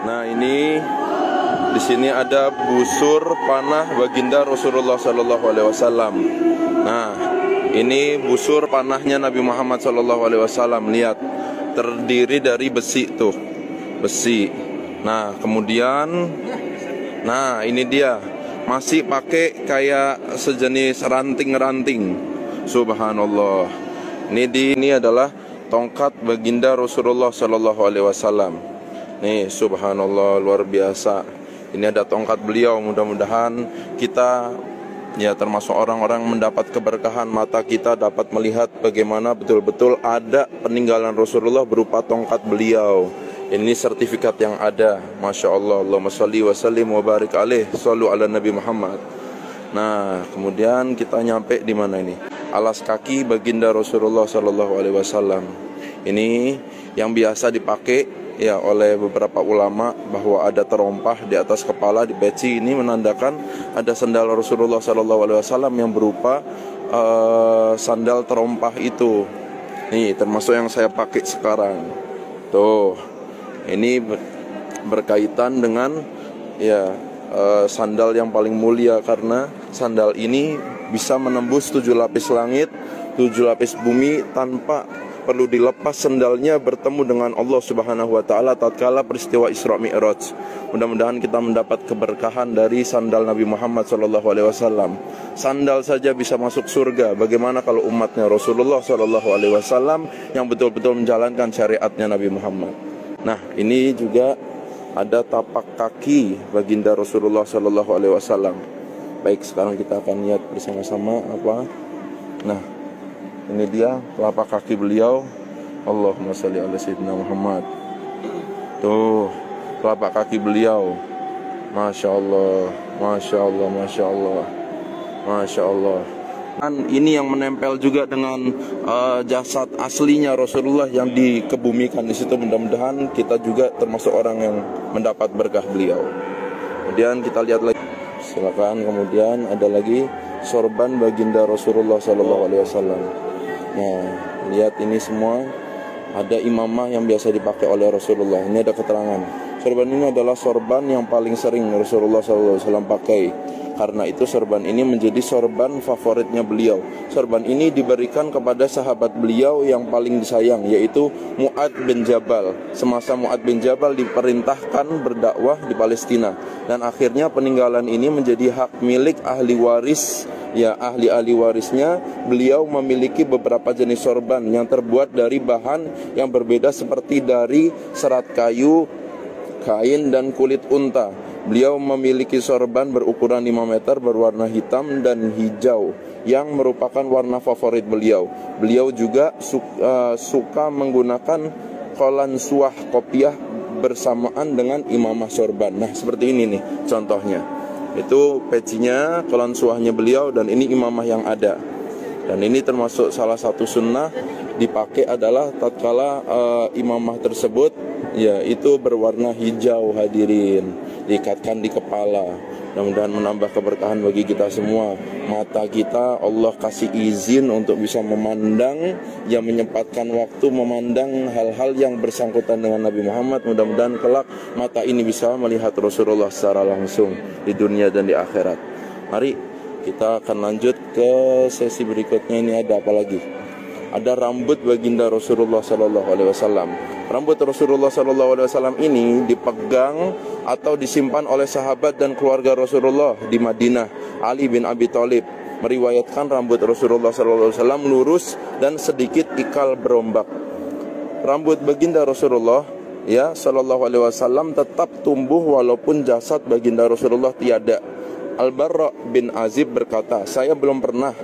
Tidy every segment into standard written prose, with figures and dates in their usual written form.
Nah, ini di sini ada busur panah baginda Rasulullah Sallallahu Alaihi Wasallam. Nah, ini busur panahnya Nabi Muhammad Sallallahu Alaihi Wasallam. Lihat, terdiri dari besi tuh, besi. Nah, kemudian, nah ini dia, masih pakai kayak sejenis ranting-ranting. Subhanallah. Ini adalah tongkat baginda Rasulullah Sallallahu Alaihi Wasallam. Nih, subhanallah, luar biasa. Ini ada tongkat beliau. Mudah-mudahan kita ya termasuk orang-orang mendapat keberkahan, mata kita dapat melihat bagaimana betul-betul ada peninggalan Rasulullah berupa tongkat beliau. Ini sertifikat yang ada. Masya Allah. Allahumma salli wa sallim wa barik alaih. Sallu ala Nabi Muhammad. Nah, kemudian kita nyampe di mana ini? Alas kaki baginda Rasulullah Sallallahu Alaihi Wasallam. Ini yang biasa dipakai ya oleh beberapa ulama, bahwa ada terompah di atas kepala di peci. Ini menandakan ada sandal Rasulullah Sallallahu Alaihi Wasallam yang berupa sandal terompah itu. Nih, termasuk yang saya pakai sekarang. Tuh, ini berkaitan dengan ya sandal yang paling mulia, karena sandal ini bisa menembus 7 lapis langit, 7 lapis bumi tanpa perlu dilepas sandalnya, bertemu dengan Allah Subhanahu wa taala tatkala peristiwa Isra Mi'raj. Mudah-mudahan kita mendapat keberkahan dari sandal Nabi Muhammad sallallahu alaihi wasallam. Sandal saja bisa masuk surga, bagaimana kalau umatnya Rasulullah sallallahu alaihi wasallam yang betul-betul menjalankan syariatnya Nabi Muhammad. Nah, ini juga ada tapak kaki baginda Rasulullah sallallahu alaihi wasallam. Baik, sekarang kita akan lihat bersama-sama apa. Nah, ini dia telapak kaki beliau. Allahumma shalli ala sayyidina Muhammad. Tuh, telapak kaki beliau. Masya Allah, Masya Allah, Masya Allah, Masya Allah. Dan ini yang menempel juga dengan jasad aslinya Rasulullah yang dikebumikan di situ. Mudah-mudahan kita juga termasuk orang yang mendapat berkah beliau. Kemudian kita lihat lagi. Silakan. Kemudian ada lagi sorban baginda Rasulullah Sallallahu Alaihi Wasallam. Nah, lihat ini semua ada imamah yang biasa dipakai oleh Rasulullah. Ini ada keterangan. Sorban ini adalah sorban yang paling sering Rasulullah Sallallahu Alaihi Wasallam pakai. Karena itu sorban ini menjadi sorban favoritnya beliau. Sorban ini diberikan kepada sahabat beliau yang paling disayang, yaitu Mu'ad bin Jabal. Semasa Mu'ad bin Jabal diperintahkan berdakwah di Palestina, dan akhirnya peninggalan ini menjadi hak milik ahli waris. Ya, ahli warisnya beliau memiliki beberapa jenis sorban yang terbuat dari bahan yang berbeda, seperti dari serat kayu, kain, dan kulit unta. Beliau memiliki sorban berukuran 5 meter berwarna hitam dan hijau yang merupakan warna favorit beliau. Beliau juga suka menggunakan qalansuah kopiah bersamaan dengan imamah sorban. Nah, seperti ini nih contohnya. Itu pecinya, qalansuahnya beliau, dan ini imamah yang ada. Dan ini termasuk salah satu sunnah dipakai adalah tatkala imamah tersebut ya itu berwarna hijau, hadirin, diikatkan di kepala. Mudah-mudahan menambah keberkahan bagi kita semua. Mata kita Allah kasih izin untuk bisa memandang, yang menyempatkan waktu memandang hal-hal yang bersangkutan dengan Nabi Muhammad. Mudah-mudahan kelak mata ini bisa melihat Rasulullah secara langsung di dunia dan di akhirat. Mari kita akan lanjut ke sesi berikutnya. Ini ada apa lagi? Ada rambut baginda Rasulullah Sallallahu Alaihi Wasallam. Rambut Rasulullah Sallallahu Alaihi Wasallam ini dipegang atau disimpan oleh sahabat dan keluarga Rasulullah di Madinah. Ali bin Abi Thalib meriwayatkan rambut Rasulullah Sallallahu Alaihi Wasallam lurus dan sedikit ikal berombak. Rambut baginda Rasulullah ya Sallallahu Alaihi Wasallam tetap tumbuh walaupun jasad baginda Rasulullah tiada. Al-Barra bin Azib berkata, saya belum pernah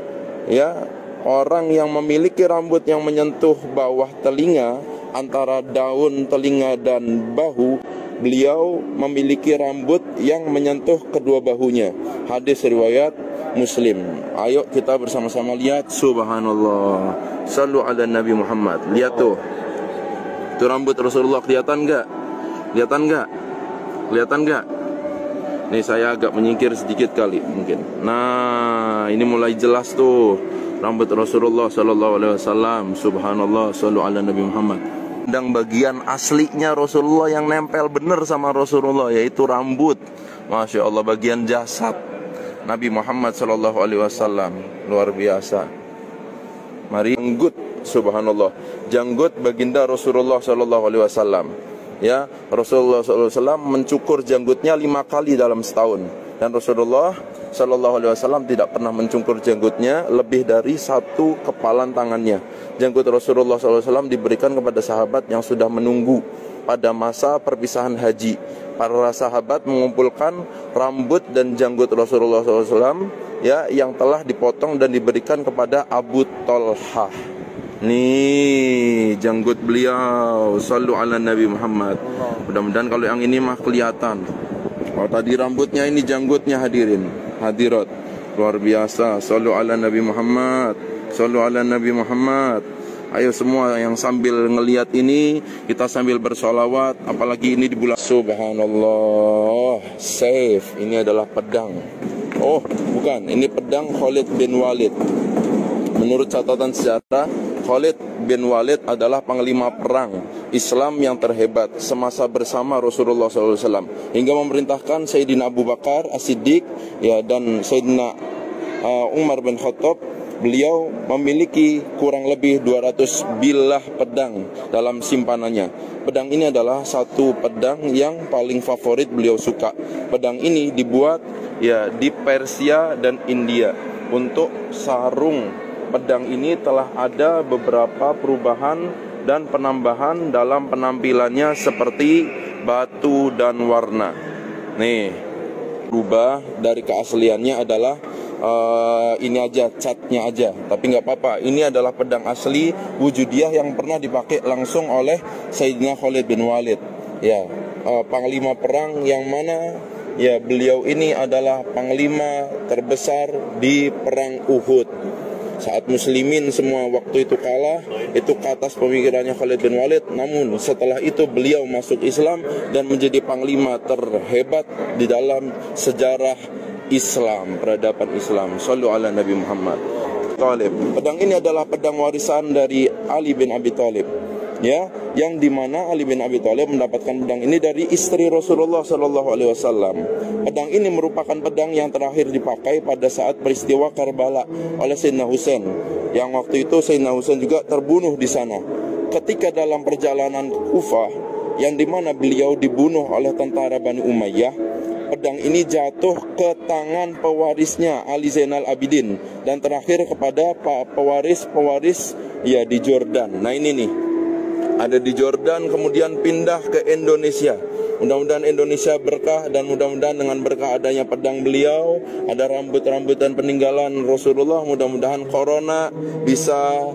ya orang yang memiliki rambut yang menyentuh bawah telinga, antara daun telinga dan bahu. Beliau memiliki rambut yang menyentuh kedua bahunya. Hadis riwayat Muslim. Ayo kita bersama-sama lihat. Subhanallah. Sallu ala Nabi Muhammad. Lihat tuh. Itu rambut Rasulullah, kelihatan enggak? Kelihatan enggak? Kelihatan enggak? Nih saya agak menyingkir sedikit kali mungkin. Nah, ini mulai jelas tuh rambut Rasulullah Sallallahu Alaihi Wasallam. Subhanallah. Sallu ala Nabi Muhammad. Dan bagian aslinya Rasulullah yang nempel bener sama Rasulullah, yaitu rambut. Masya Allah, bagian jasad Nabi Muhammad SAW. Luar biasa. Mari janggut, subhanallah, janggut baginda Rasulullah SAW. Ya, Rasulullah SAW mencukur janggutnya 5 kali dalam setahun. Dan Rasulullah SAW tidak pernah mencukur janggutnya lebih dari 1 kepalan tangannya. Janggut Rasulullah SAW diberikan kepada sahabat yang sudah menunggu pada masa perpisahan haji. Para sahabat mengumpulkan rambut dan janggut Rasulullah SAW, ya, yang telah dipotong dan diberikan kepada Abu Talhah. Nih janggut beliau, sallu ala Nabi Muhammad. Mudah-mudahan kalau yang ini mah kelihatan. Kalau tadi rambutnya, ini janggutnya, hadirin hadirat. Luar biasa. Sallu ala Nabi Muhammad, sallu ala Nabi Muhammad. Ayo semua yang sambil ngelihat ini, kita sambil bersolawat. Apalagi ini di bulan, subhanallah. Saif, ini adalah pedang. Oh bukan, ini pedang Khalid bin Walid. Menurut catatan sejarah, Khalid bin Walid adalah panglima perang Islam yang terhebat semasa bersama Rasulullah SAW, hingga memerintahkan Sayyidina Abu Bakar As-Siddiq, ya, dan Sayyidina Umar bin Khattab. Beliau memiliki kurang lebih 200 bilah pedang dalam simpanannya. Pedang ini adalah satu pedang yang paling favorit beliau suka. Pedang ini dibuat, ya, di Persia dan India. Untuk sarung pedang ini telah ada beberapa perubahan dan penambahan dalam penampilannya, seperti batu dan warna. Nih, berubah dari keasliannya adalah ini aja, catnya aja. Tapi nggak apa-apa, ini adalah pedang asli wujudiah yang pernah dipakai langsung oleh Sayyidina Khalid bin Walid, ya, panglima perang yang mana, ya, beliau ini adalah panglima terbesar di perang Uhud. Saat muslimin semua waktu itu kalah, itu ke atas pemikirannya Khalid bin Walid. Namun setelah itu beliau masuk Islam dan menjadi panglima terhebat di dalam sejarah Islam, peradaban Islam. Sallu ala Nabi Muhammad. Talib. Pedang ini adalah pedang warisan dari Ali bin Abi Thalib, ya, yang dimana Ali bin Abi Thalib mendapatkan pedang ini dari istri Rasulullah SAW. Pedang ini merupakan pedang yang terakhir dipakai pada saat peristiwa Karbala oleh Sayyidina Husain, yang waktu itu Sayyidina Husain juga terbunuh di sana. Ketika dalam perjalanan Kufah, yang dimana beliau dibunuh oleh tentara Bani Umayyah, pedang ini jatuh ke tangan pewarisnya Ali Zainal Abidin, dan terakhir kepada pewaris, ya, di Jordan. Nah ini nih, ada di Jordan, kemudian pindah ke Indonesia. Mudah-mudahan Indonesia berkah, dan mudah-mudahan dengan berkah adanya pedang beliau, ada rambut-rambutan peninggalan Rasulullah, mudah-mudahan corona bisa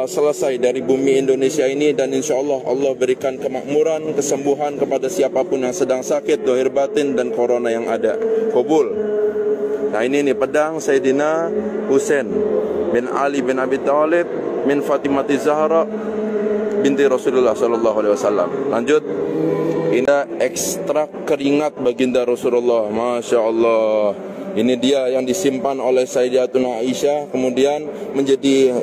selesai dari bumi Indonesia ini, dan insya Allah Allah berikan kemakmuran, kesembuhan kepada siapapun yang sedang sakit, dohir batin, dan corona yang ada. Qabul. Nah ini nih pedang Sayyidina Husain bin Ali bin Abi Thalib min Fatimati Zahra binti Rasulullah SAW. Lanjut. Ini ekstrak keringat baginda Rasulullah. Masya Allah. Ini dia yang disimpan oleh Sayyidatuna Aisyah, kemudian menjadi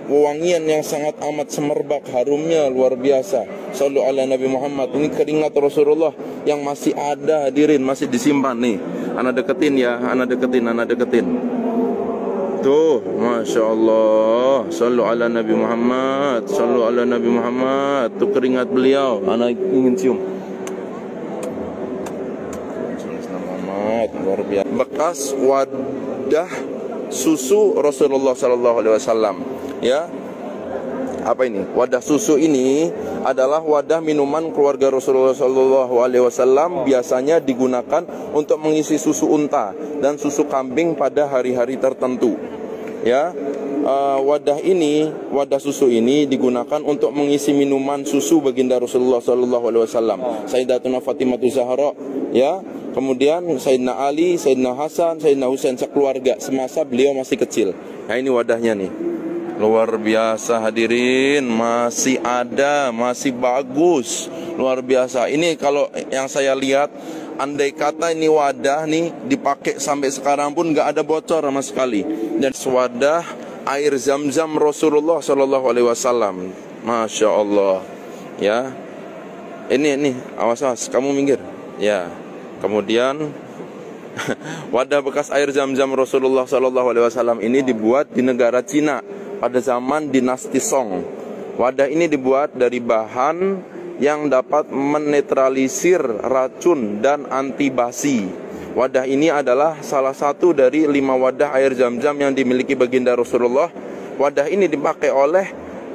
wewangian yang sangat amat semerbak, harumnya luar biasa. Sallu ala Nabi Muhammad. Ini keringat Rasulullah yang masih ada, hadirin, masih disimpan nih. Ana deketin ya, ana deketin. Tuh, Masya Allah. Sallu ala Nabi Muhammad, sallu ala Nabi Muhammad. Tuh keringat beliau, ana ingin cium. Luar biasa. Bekas wadah susu Rasulullah SAW, ya. Apa ini? Wadah susu ini adalah wadah minuman keluarga Rasulullah SAW, biasanya digunakan untuk mengisi susu unta dan susu kambing pada hari-hari tertentu, ya. Wadah susu ini digunakan untuk mengisi minuman susu baginda Rasulullah SAW. Sayyidatuna Fatimah Zahra, ya. Kemudian Sayyidina Ali, Sayyidina Hasan, Sayyidina Husain sekeluarga semasa beliau masih kecil. Nah ini wadahnya nih. Luar biasa hadirin, masih ada, masih bagus. Luar biasa. Ini kalau yang saya lihat, andai kata ini wadah nih dipakai sampai sekarang pun nggak ada bocor sama sekali. Dan wadah air Zam-Zam Rasulullah SAW. Masya Allah. Ya, ini awas, kamu minggir. Ya, kemudian wadah bekas air Zam-Zam Rasulullah SAW ini dibuat di negara Cina pada zaman dinasti Song. Wadah ini dibuat dari bahan yang dapat menetralisir racun dan anti basi. Wadah ini adalah salah satu dari 5 wadah air Zam-Zam yang dimiliki baginda Rasulullah. Wadah ini dipakai oleh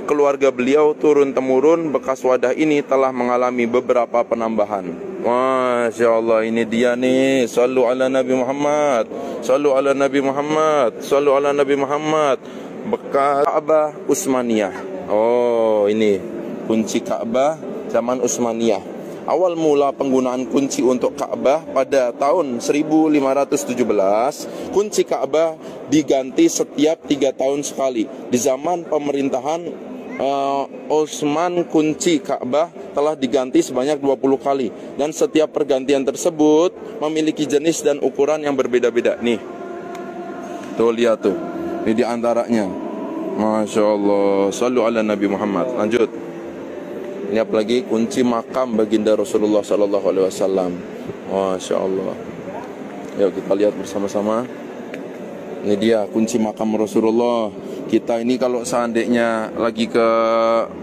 keluarga beliau turun-temurun. Bekas wadah ini telah mengalami beberapa penambahan. Masya Allah, ini dia nih. Sallu ala Nabi Muhammad, sallu ala Nabi Muhammad, sallu ala Nabi Muhammad. Bekas Ka'bah Utsmaniyah. Oh, ini kunci Ka'bah zaman Utsmaniyah. Awal mula penggunaan kunci untuk Ka'bah pada tahun 1517. Kunci Ka'bah diganti setiap 3 tahun sekali. Di zaman pemerintahan Utsman, kunci Ka'bah telah diganti sebanyak 20 kali. Dan setiap pergantian tersebut memiliki jenis dan ukuran yang berbeda-beda. Nih, tuh lihat tuh, ini diantaranya. Masya Allah. Sallu ala Nabi Muhammad. Lanjut. Ini apalagi kunci makam baginda Rasulullah SAW. Masya Allah. Yuk kita lihat bersama-sama. Ini dia kunci makam Rasulullah. Kita ini kalau seandainya lagi ke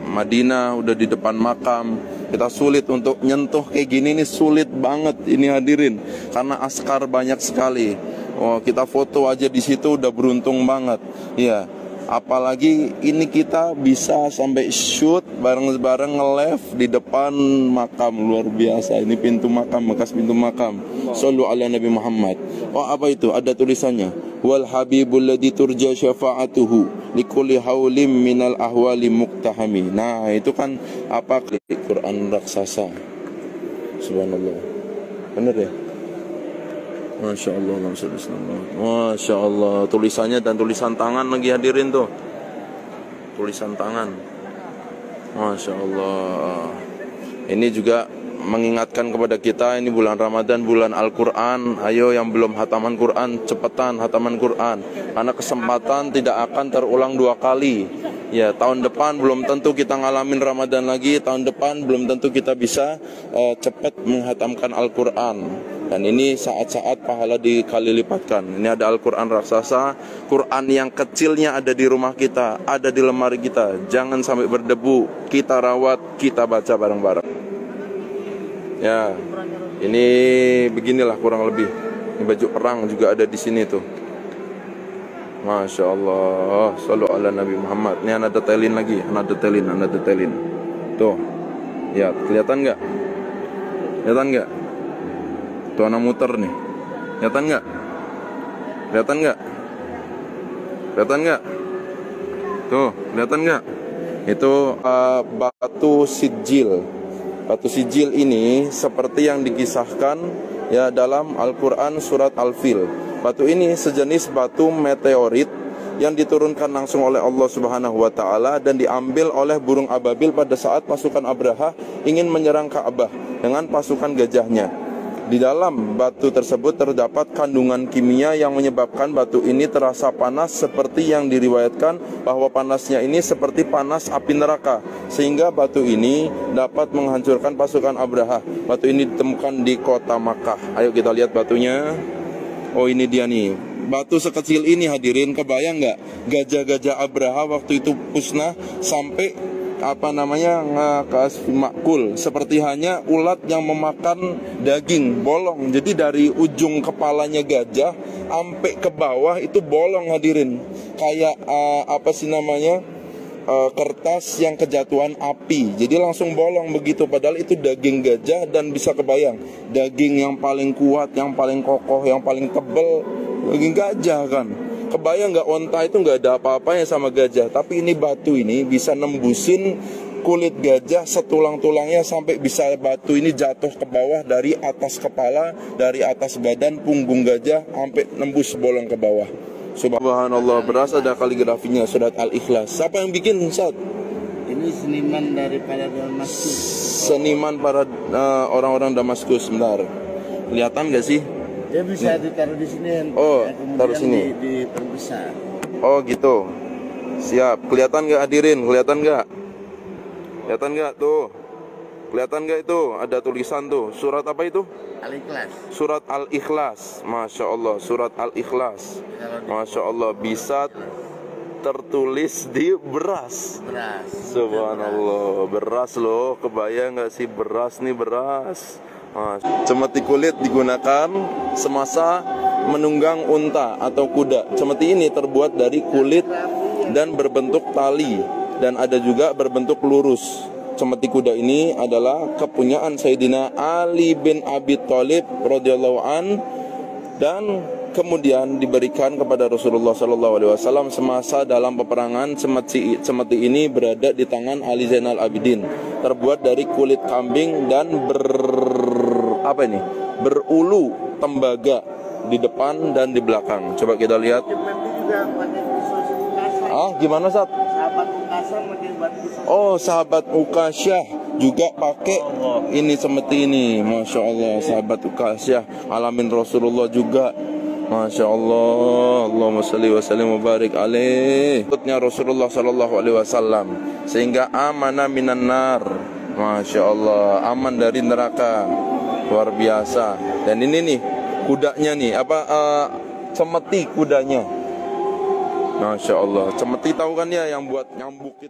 Madinah, udah di depan makam, kita sulit untuk nyentuh kayak gini nih, sulit banget ini hadirin, karena askar banyak sekali. Oh, kita foto aja di situ udah beruntung banget. Ya, apalagi ini kita bisa sampai shoot bareng-bareng nge-live di depan makam, luar biasa. Ini pintu makam, bekas pintu makam. Sallu ala Nabi Muhammad. Oh, apa itu? Ada tulisannya. Wal habibul ladzi turja syafa'atuhu likulli haulim minal ahwali muqtahami. Nah, itu kan apa? Quran raksasa. Subhanallah. Benar ya? Masya Allah. Masya Allah. Tulisannya dan tulisan tangan lagi hadirin tuh. Tulisan tangan. Masya Allah. Ini juga mengingatkan kepada kita, ini bulan Ramadan, bulan Al-Quran. Ayo yang belum hataman Quran, cepetan hataman Quran, karena kesempatan tidak akan terulang 2 kali. Ya, tahun depan belum tentu kita ngalamin Ramadan lagi. Tahun depan belum tentu kita bisa cepat menghatamkan Al-Quran. Dan ini saat-saat pahala dikali lipatkan. Ini ada Al-Quran raksasa. Quran yang kecilnya ada di rumah kita, ada di lemari kita. Jangan sampai berdebu. Kita rawat, kita baca bareng-bareng. Ya, ini beginilah kurang lebih. Ini baju perang juga ada di sini tuh. Masya Allah. Sallu ala Nabi Muhammad. Ini anak detailin lagi, anak detailin. Tuh, ya, kelihatan nggak? Kelihatan nggak? Tuh anak muter nih. Kelihatan nggak? Kelihatan nggak? Kelihatan nggak? Tuh, kelihatan nggak? Itu batu sijil. Batu sijil ini seperti yang dikisahkan ya dalam Al-Quran surat Al-Fil. Batu ini sejenis batu meteorit yang diturunkan langsung oleh Allah Subhanahu wa Ta'ala dan diambil oleh burung ababil pada saat pasukan Abraha ingin menyerang Ka'bah dengan pasukan gajahnya. Di dalam batu tersebut terdapat kandungan kimia yang menyebabkan batu ini terasa panas, seperti yang diriwayatkan bahwa panasnya ini seperti panas api neraka, sehingga batu ini dapat menghancurkan pasukan Abraha. Batu ini ditemukan di kota Makkah. Ayo kita lihat batunya. Oh, ini dia nih. Batu sekecil ini hadirin, kebayang nggak? Gajah-gajah Abraha waktu itu musnah sampai makul, seperti hanya ulat yang memakan daging bolong. Jadi dari ujung kepalanya gajah sampai ke bawah itu bolong hadirin, kayak kertas yang kejatuhan api. Jadi langsung bolong begitu, padahal itu daging gajah. Dan bisa kebayang, daging yang paling kuat, yang paling kokoh, yang paling tebal, daging gajah kan. Kebayang nggak, onta itu nggak ada apa-apanya sama gajah, tapi ini batu ini bisa nembusin kulit gajah setulang-tulangnya, sampai bisa batu ini jatuh ke bawah dari atas kepala, dari atas badan punggung gajah, sampai nembus bolong ke bawah. Subhanallah, berasa ada kaligrafinya surat Al-Ikhlas. Siapa yang bikin, Ustaz? Ini seniman daripada Damaskus. Seniman para orang-orang Damaskus. Sebentar, kelihatan nggak sih? Dia bisa ditaruh di sini. Oh, taruh sini. Diperbesar. Oh gitu. Siap. Kelihatan nggak hadirin? Kelihatan nggak? Kelihatan nggak tuh? Kelihatan nggak itu? Ada tulisan tuh. Surat apa itu? Al-Ikhlas. Surat Al-Ikhlas. Masya Allah, surat Al-Ikhlas. Masya Allah, bisa tertulis di beras. Beras. Subhanallah, beras loh. Kebayang nggak sih beras nih, beras. Cemeti kulit digunakan semasa menunggang unta atau kuda. Cemeti ini terbuat dari kulit dan berbentuk tali, dan ada juga berbentuk lurus. Cemeti kuda ini adalah kepunyaan Sayyidina Ali bin Abi Thalib radhiyallahu an, dan kemudian diberikan kepada Rasulullah SAW semasa dalam peperangan. Cemeti ini berada di tangan Ali Zainal Abidin, terbuat dari kulit kambing dan berulu tembaga di depan dan di belakang. Coba kita lihat. Gimana Sat? Sahabat Ukasha pakai batu. Oh, sahabat Ukasha juga pakai ini cemeti ini. Masya Allah, sahabat Ukasha alamin Rasulullah juga. Masya Allah, Allahumma salli wa sallim wa barik alaih. Ikutnya Rasulullah sallallahu alaihi wasallam sehingga amana minan nar. Masya Allah, aman dari neraka. Luar biasa. Dan ini nih kudanya nih, cemeti kudanya. Masya Allah, cemeti tahu kan ya yang buat nyambuk itu.